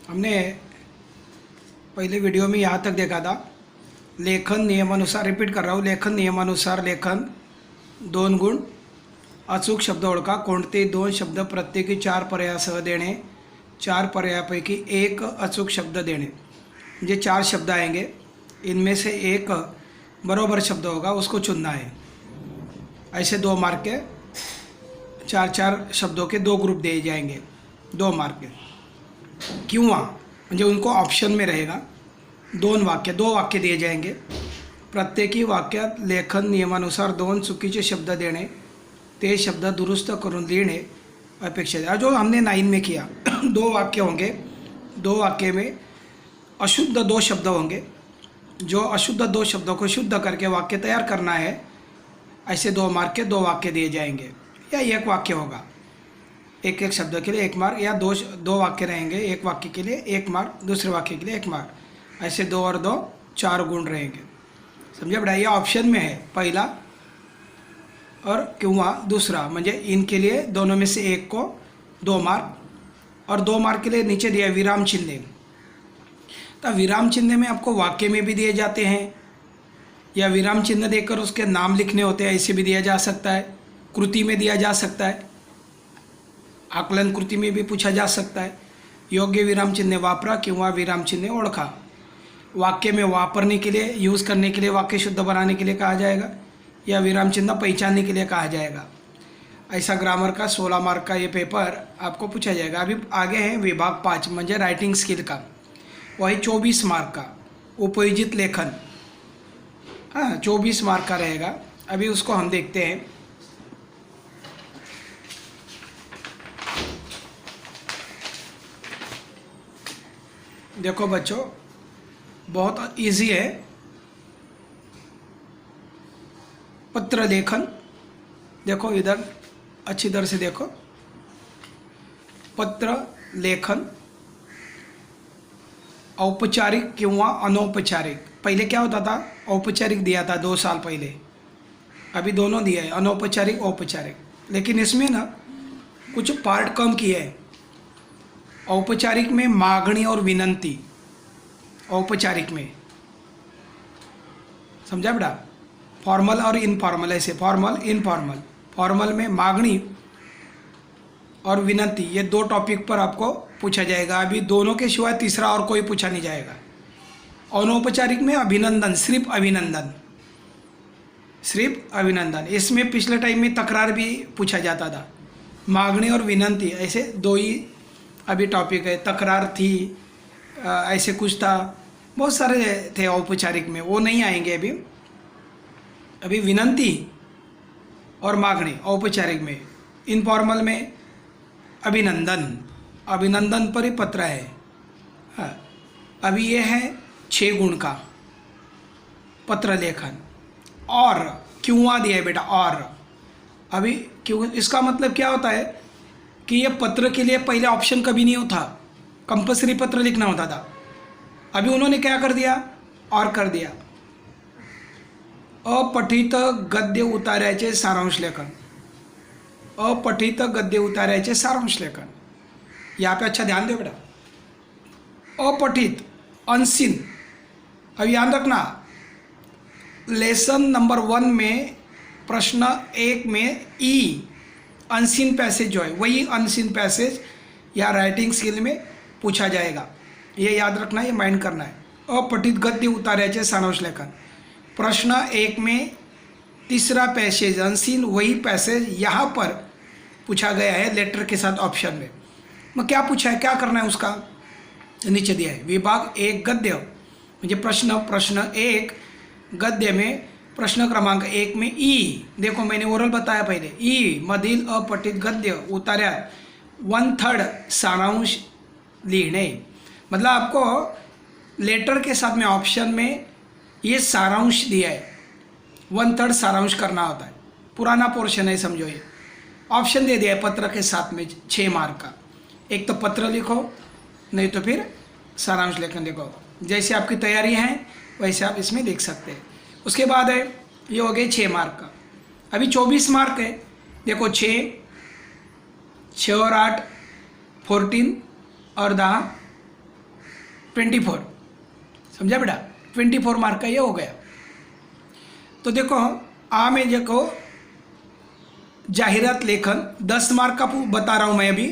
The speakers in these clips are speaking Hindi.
हमने पहले वीडियो में यहाँ तक देखा था। लेखन नियमानुसार, रिपीट कर रहा हूँ, लेखन नियमानुसार लेखन 2 गुण, अचूक शब्द ओळखा, कोणते 2 शब्द प्रत्येकी 4 पर्यायासह देणे, 4 पर्यायापैकी 1 अचूक शब्द देणे। म्हणजे 4 शब्द आएंगे, इनमें से एक बरोबर शब्द होगा, उसको चुनना है। ऐसे 2 मार्क के 4 शब्दों के 2 ग्रुप दिए जाएंगे, 2 मार्क के। किंवा म्हणजे उनको ऑप्शन में रहेगा। 2 वाक्य दिए जाएंगे, प्रत्येकी वाक्यात लेखन नियमानुसार 2 चुकीचे शब्द देणे, ते शब्द दुरुस्त करून लिहिणे अपेक्षित है। जो हमने 9 में किया 2 वाक्य होंगे, 2 वाक्य में अशुद्ध 2 शब्द होंगे, जो अशुद्ध 2 शब्दों को शुद्ध करके वाक्य तैयार करना है। ऐसे 2 मार्क के 2 वाक्य दिए जाएंगे, या 1 वाक्य होगा, एक शब्द के लिए 1 मार्क, या 2 वाक्य रहेंगे, 1 वाक्य के लिए 1 मार्क, दूसरे वाक्य के लिए 1 मार्क। ऐसे 2 और 2 4 गुण रहेंगे। समझे बेटा? ये ऑप्शन में है, पहला और किंवा दूसरा, म्हणजे इनके लिए दोनों में से एक को 2 मार्क, और 2 मार्क के लिए नीचे दिया विराम चिन्ह। तो विराम चिन्ह में आपको वाक्य में भी दिए जाते हैं, या विराम चिन्ह देकर उसके नाम लिखने होते हैं, ऐसे भी दिया जा सकता है। कृति में दिया जा सकता है, आकलन कृति में भी पूछा जा सकता है। योग्य विराम चिन्ह वापरा किंवा विराम चिन्ह ओळखा। वाक्य में वापरने के लिए, यूज़ करने के लिए, वाक्य शुद्ध बनाने के लिए कहा जाएगा, या विराम चिन्ह पहचानने के लिए कहा जाएगा। ऐसा ग्रामर का 16 मार्क का ये पेपर आपको पूछा जाएगा। अभी आगे है विभाग 5 म्हणजे राइटिंग स्किल का, वही 24 मार्क का उपयोजित लेखन। हाँ, 24 मार्क का रहेगा। अभी उसको हम देखते हैं। देखो बच्चों, बहुत इजी है। पत्र लेखन, देखो इधर अच्छी तरह से देखो। पत्र लेखन औपचारिक किंवा अनौपचारिक। पहले क्या होता था? औपचारिक दिया था 2 साल पहले, अभी दोनों दिया है, अनौपचारिक औपचारिक। लेकिन इसमें ना कुछ पार्ट कम किए हैं। औपचारिक में मांगणी और विनंती, औपचारिक में, समझा बेटा? फॉर्मल और इनफॉर्मल, ऐसे फॉर्मल इनफॉर्मल। फॉर्मल में मांगणी और विनंती, ये 2 टॉपिक पर आपको पूछा जाएगा। अभी दोनों के सिवाय तीसरा और कोई पूछा नहीं जाएगा। अनौपचारिक में अभिनंदन, सिर्फ अभिनंदन, सिर्फ अभिनंदन। इसमें पिछले टाइम में तकरार भी पूछा जाता था। मांगणी और विनंती, ऐसे 2 ही अभी टॉपिक है। तकरार थी, ऐसे कुछ था, बहुत सारे थे औपचारिक में, वो नहीं आएंगे अभी। अभी विनंती और मांगणी औपचारिक में। इनफॉर्मल में अभिनंदन, अभिनंदन पर ही पत्र है। हाँ, अभी ये है 6 गुण का पत्र लेखन। और क्यों दिया है बेटा? और अभी क्यों, इसका मतलब क्या होता है कि ये पत्र के लिए पहले ऑप्शन कभी नहीं होता, कंपल्सरी पत्र लिखना होता था। अभी उन्होंने क्या कर दिया? और कर दिया। अपठित गद्य उतार्याचे सारांश लेखन, अपठित गद्य उतार्याचे सारांश लेखन। यहाँ पे अच्छा ध्यान दो बेटा। अपठित, अनसीन। अब याद रखना, लेसन नंबर 1 में प्रश्न 1 में ई अनसीन पैसेज जो है, वही अनसीन पैसेज या राइटिंग स्किल में पूछा जाएगा। ये याद रखना, ये माइंड करना है। अपठित गद्य उतार्याचे सारांश लेखन, प्रश्न 1 में तीसरा पैसेज अनसीन, वही पैसेज यहाँ पर पूछा गया है लेटर के साथ ऑप्शन में। मैं क्या पूछा है, क्या करना है उसका? नीचे दिया है विभाग 1 गद्य, म्हणजे प्रश्न 1 गद्य में प्रश्न क्रमांक 1 में ई, देखो मैंने ओरल बताया पहले, ई मधील अपठित गद्य उतार्यात 1/3 सारांश लिखने। मतलब आपको लेटर के साथ में ऑप्शन में ये सारांश दिया है, 1/3 सारांश करना होता है। पुराना पोर्शन है, समझो। ये ऑप्शन दे दिया है पत्र के साथ में 6 मार्क का। एक तो पत्र लिखो, नहीं तो फिर सारांश लेखन लिखो। जैसे आपकी तैयारी है वैसे आप इसमें देख सकते हैं। उसके बाद है, ये हो गए 6 मार्क का। अभी 24 मार्क है। देखो 6 और 8 14 और 10 24, समझा बेटा? 24 मार्क का ये हो गया। तो देखो आ में देखो जाहिरात लेखन 10 मार्क का बता रहा हूँ मैं अभी।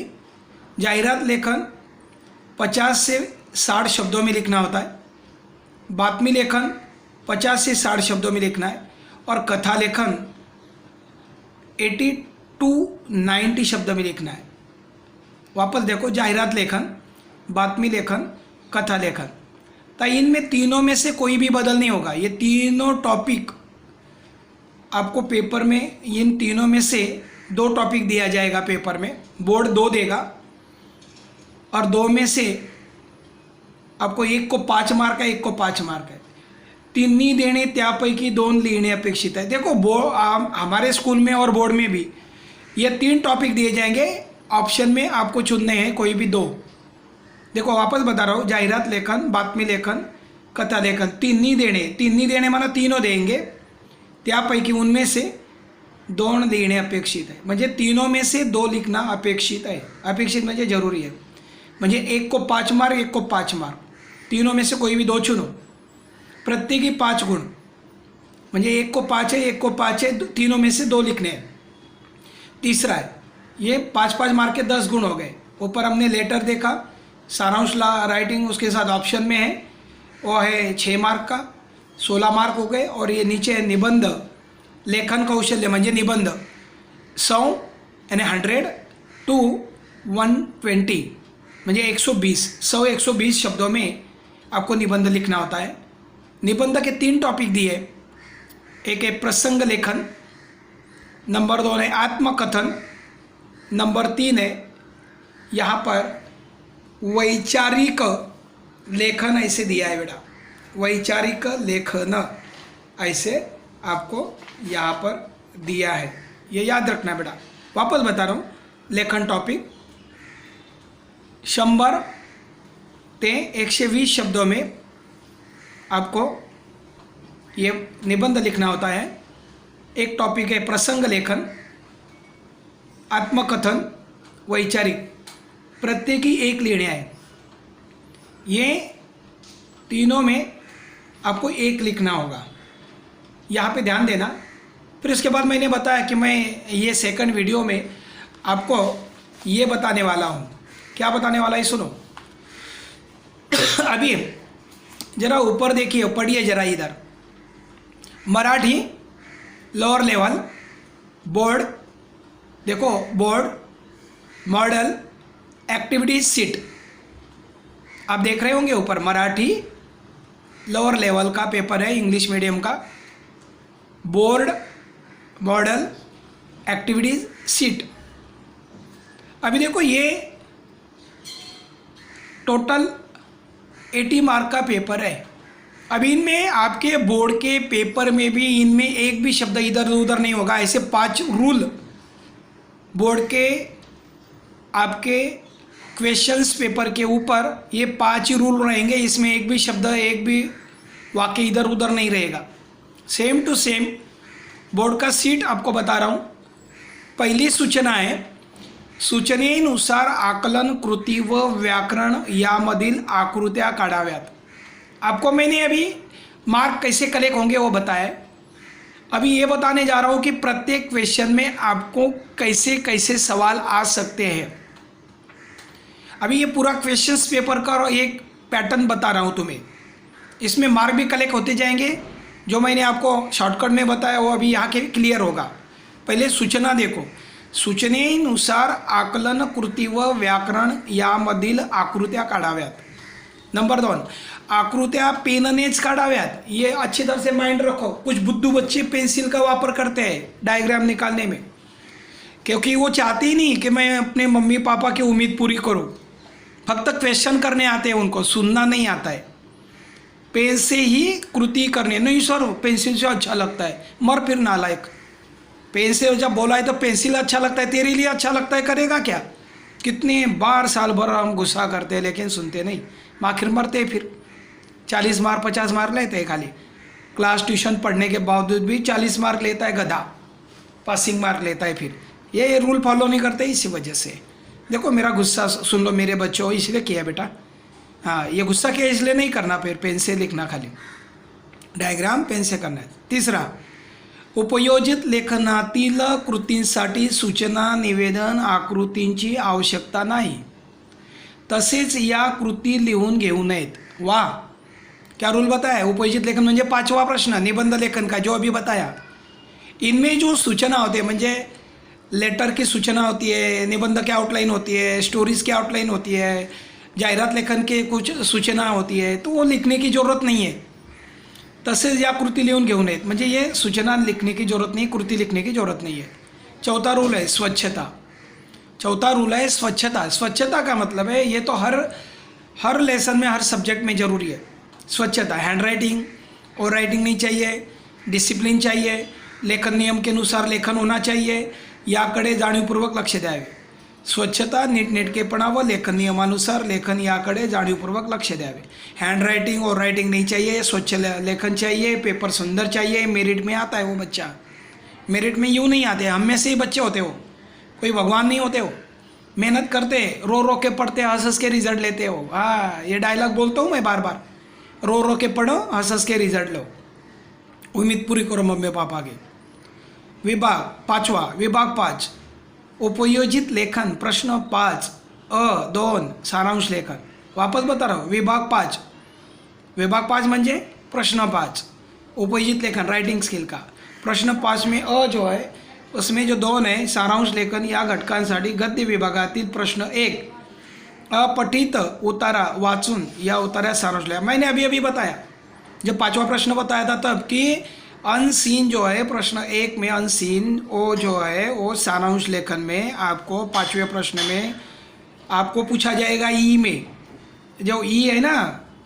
जाहिरात लेखन 50 से 60 शब्दों में लिखना होता है। बातमी लेखन 50 से 60 शब्दों में लिखना है। और कथा लेखन 80 to 90 शब्दों में लिखना है। वापस देखो, जाहिरात लेखन, बातमी लेखन, कथा लेखन, तो इनमें तीनों में से कोई भी बदल नहीं होगा। ये तीनों टॉपिक आपको पेपर में, इन तीनों में से 2 टॉपिक दिया जाएगा पेपर में। बोर्ड 2 देगा और 2 में से आपको एक को 5 मार्क है, एक को 5 मार्क है। तिन्ही देणे त्यापैकी 2 लिहिणे अपेक्षित है। देखो हमारे स्कूल में और बोर्ड में भी ये 3 टॉपिक दिए जाएंगे, ऑप्शन में आपको चुनने हैं कोई भी 2। देखो वापस बता रहा हूँ, जाहिरात लेखन, बातमी लेखन, कथा लेखन, तिन्ही देणे माना तीनों देंगे, त्यापैकी उनमें से 2 लिहिणे अपेक्षित है। म्हणजे तीनों में से 2 लिखना अपेक्षित है। अपेक्षित म्हणजे जरूरी है, म्हणजे एक को 5 मार्क, एक को 5 मार्क, तीनों में से कोई भी 2 चुनो। प्रत्येकी 5 गुण, म्हणजे एक को 5 है, एक को 5 है, तीनों में से 2 लिखने हैं। तीसरा है, ये 5-5 मार्क के 10 गुण हो गए। ऊपर हमने लेटर देखा, सारांश राइटिंग उसके साथ ऑप्शन में है, वो है 6 मार्क का, 16 मार्क हो गए। और ये नीचे है निबंध लेखन कौशल्य, म्हणजे निबंध 100 यानी 100 to 120 म्हणजे 120 शब्दों में आपको निबंध लिखना होता है। निबंध के 3 टॉपिक दिए, एक है प्रसंग लेखन, नंबर 2 है आत्मकथन, नंबर 3 है यहाँ पर वैचारिक लेखन ऐसे दिया है बेटा। वैचारिक लेखन ऐसे आपको यहाँ पर दिया है, ये याद रखना बेटा। वापस बता रहा हूँ, लेखन टॉपिक 100 से 120 शब्दों में आपको ये निबंध लिखना होता है। एक टॉपिक है प्रसंग लेखन, आत्मकथन, वैचारिक, प्रत्येकी 1 लिहिणे आहे। ये तीनों में आपको 1 लिखना होगा, यहाँ पे ध्यान देना। फिर उसके बाद मैंने बताया कि मैं ये सेकंड वीडियो में आपको ये बताने वाला हूँ। क्या बताने वाला है सुनो। अभी जरा ऊपर देखिए, पढ़िए जरा इधर। मराठी लोअर लेवल बोर्ड, देखो बोर्ड मॉडल एक्टिविटी सीट आप देख रहे होंगे ऊपर। मराठी लोअर लेवल का पेपर है, इंग्लिश मीडियम का। Board model activities seat. अभी देखो ये टोटल 80 मार्क का पेपर है। अब इनमें आपके बोर्ड के पेपर में भी इनमें एक भी शब्द इधर उधर नहीं होगा। ऐसे 5 रूल बोर्ड के आपके क्वेश्चंस पेपर के ऊपर ये 5 ही रूल रहेंगे। इसमें एक भी शब्द, एक भी वाक्य इधर उधर नहीं रहेगा। सेम टू सेम बोर्ड का सीट आपको बता रहा हूँ। पहली सूचना है, सूचनेनुसार आकलन, कृती व व्याकरण यामधील आकृत्या काढाव्यात। आपको मैंने अभी मार्क कैसे कलेक्ट होंगे वो बताया। अभी ये बताने जा रहा हूँ कि प्रत्येक क्वेश्चन में आपको कैसे कैसे सवाल आ सकते हैं। अभी ये पूरा क्वेश्चंस पेपर का एक पैटर्न बता रहा हूँ तुम्हें। इसमें मार्क भी कलेक्ट होते जाएंगे। जो मैंने आपको शॉर्टकट में बताया वो अभी यहाँ के क्लियर होगा। पहले सूचना देखो, सूचनेनुसार आकलन, कृती व व्याकरण यामधील आकृत्या काढाव्यात। नंबर 2, आकृत्या पेननेच काढाव्यात। ये अच्छी तरह से माइंड रखो। कुछ बुद्धू बच्चे पेंसिल का वापर करते हैं डायग्राम निकालने में, क्योंकि वो चाहते ही नहीं कि मैं अपने मम्मी पापा की उम्मीद पूरी करूं। फक्त क्वेश्चन करने आते हैं, उनको सुनना नहीं आता है। पेन से ही कृति करने, नहीं सर पेंसिल से अच्छा लगता है। मर फिर नालायक। पेन से जब बोला है तो पेंसिल अच्छा लगता है, तेरे लिए अच्छा लगता है, करेगा क्या? कितने बार साल भर हम गुस्सा करते हैं लेकिन सुनते नहीं, आखिर मरते फिर। 40 मार्क 50 मार्क लेते हैं खाली। क्लास ट्यूशन पढ़ने के बावजूद भी 40 मार्क लेता है गधा, पासिंग मार्क लेता है। फिर ये रूल फॉलो नहीं करते, इसी वजह से। देखो मेरा गुस्सा सुन लो मेरे बच्चों, इसलिए किया बेटा। हाँ, ये गुस्सा किया इसलिए नहीं करना, फिर पेन से लिखना, खाली डायग्राम पेन से करना है. तिसरा, उपयोजित लेखनातील कृतींसाठी सूचना, निवेदन, आकृतींची आवश्यकता नाही. तसेच या कृती लिहून घेऊ नयेत. वाह, क्या रूल बताया. उपयोजित लेखन म्हणजे 5वां प्रश्न, निबंध लेखन का जो अभी बताया. इनमें जो सूचना होती है, म्हणजे लेटर की सूचना होती है, निबंध की आउटलाइन होती है, स्टोरीज की आउटलाइन होती है, जाहिरात लेखन के कुछ सूचना होती है, तो वो लिखने की ज़रूरत नहीं है. तसेच या कृती लिहून घेऊ नयेत, म्हणजे ये सूचना लिखने की ज़रूरत नहीं, कृती लिखने की ज़रूरत नहीं है. चौथा रूल है स्वच्छता. चौथा रूल है स्वच्छता. स्वच्छता का मतलब है, ये तो हर लेसन में, हर सब्जेक्ट में ज़रूरी है. स्वच्छता, हैंड राइटिंग और राइटिंग नहीं चाहिए, डिसिप्लिन चाहिए, लेखन नियम के अनुसार लेखन होना चाहिए, याकडे जाणीवपूर्वक लक्ष द्यावे. स्वच्छता, नीटनेटकेपणा व लेखन नियमानुसार लेखन याकडे जाणीवपूर्वक लक्ष द्यावे. हैंड राइटिंग और राइटिंग नहीं चाहिए, स्वच्छ लेखन चाहिए, पेपर सुंदर चाहिए. मेरिट में आता है वो बच्चा. मेरिट में यूँ नहीं आते, हम में से ही बच्चे होते हो, कोई भगवान नहीं होते हो. मेहनत करते, रो रो के पढ़ते, हंस हंस के रिजल्ट लेते हो. हाँ, ये डायलॉग बोलता हूँ मैं बार बार, रो रो के पढ़ो, हंस हंस के रिजल्ट लो. उम्मीद पूरी करो मम्मी पापा की. विभाग 5वां, विभाग 5, उपयोजित लेखन. प्रश्न 5 2 सारांश लेखन. वापस बता रहा हूँ, विभाग 5. विभाग 5 म्हणजे प्रश्न 5, उपयोजित लेखन, राइटिंग स्किल का. प्रश्न 5 में जो है उसमें जो 2 है सारांश लेखन या घटकांसाठी गद्य विभागातील प्रश्न 1, अपठित उतारा वाचून या उतारा सारांश लिया. मैंने अभी बताया, जब 5वां प्रश्न बताया था तब कि अनसीन जो है प्रश्न 1 में, अनसीन वो जो है वो सारांश लेखन में आपको 5वें प्रश्न में आपको पूछा जाएगा. ई में जो ई है ना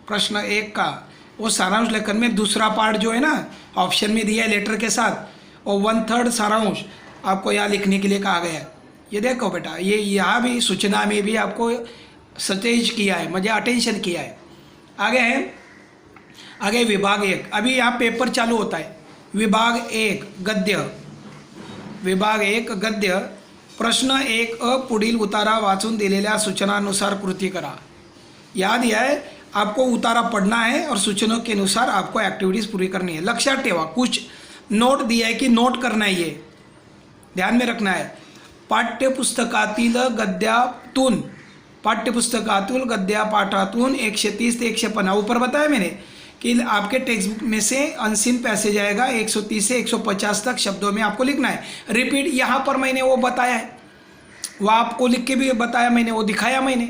प्रश्न 1 का, वो सारांश लेखन में दूसरा पार्ट जो है ना ऑप्शन में दिया है लेटर के साथ, और 1/3 सारांश आपको यहाँ लिखने के लिए कहा गया है. ये देखो बेटा, ये यहाँ भी सूचना में भी आपको सतेज किया है, मुझे अटेंशन किया है. आगे है, आगे विभाग 1. अभी यहाँ पेपर चालू होता है. विभाग 1 गद्य. विभाग 1 गद्य. प्रश्न 1 पुढील उतारा वाचून दिलेल्या सूचनानुसार कृती करा. याद दिया है आपको, उतारा पढ़ना है और सूचनाओं के अनुसार आपको एक्टिविटीज़ पूरी करनी है. लक्षात ठेवा, कुछ नोट दिया है कि नोट करना है, ये ध्यान में रखना है. पाठ्यपुस्तकातील गद्यातून, पाठ्यपुस्तकातील गद्यपाठातून 130 ते 150, ऊपर बताया मैंने कि आपके टेक्स्ट बुक में से अनसीन पैसेज आएगा, 130 से 150 तक शब्दों में आपको लिखना है. रिपीट यहाँ पर मैंने वो बताया है, वो आपको लिख के भी बताया मैंने, वो दिखाया मैंने,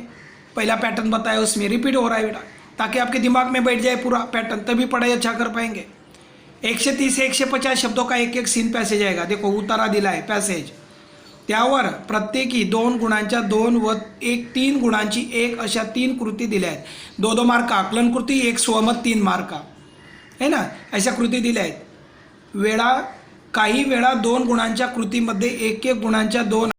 पहला पैटर्न बताया, उसमें रिपीट हो रहा है बेटा, ताकि आपके दिमाग में बैठ जाए पूरा पैटर्न, तभी पढ़ाई अच्छा कर पाएंगे. 130 से 150 शब्दों का एक सीन पैसेज आएगा. देखो उतारा दिला आहे पॅसेज, त्यावर प्रत्येकी 2 गुणांच्या 2 व 3 गुणांची 1 अशा 3 कृती दिल्या आहेत. 2 मार्क आकलन कृती, 1 स्वमत, 3 मार्क है ना, अशा कृती दिल्या आहेत. वेळा, काही वेळा 2 गुणांच्या कृतीमध्ये 1 गुणांच्या 2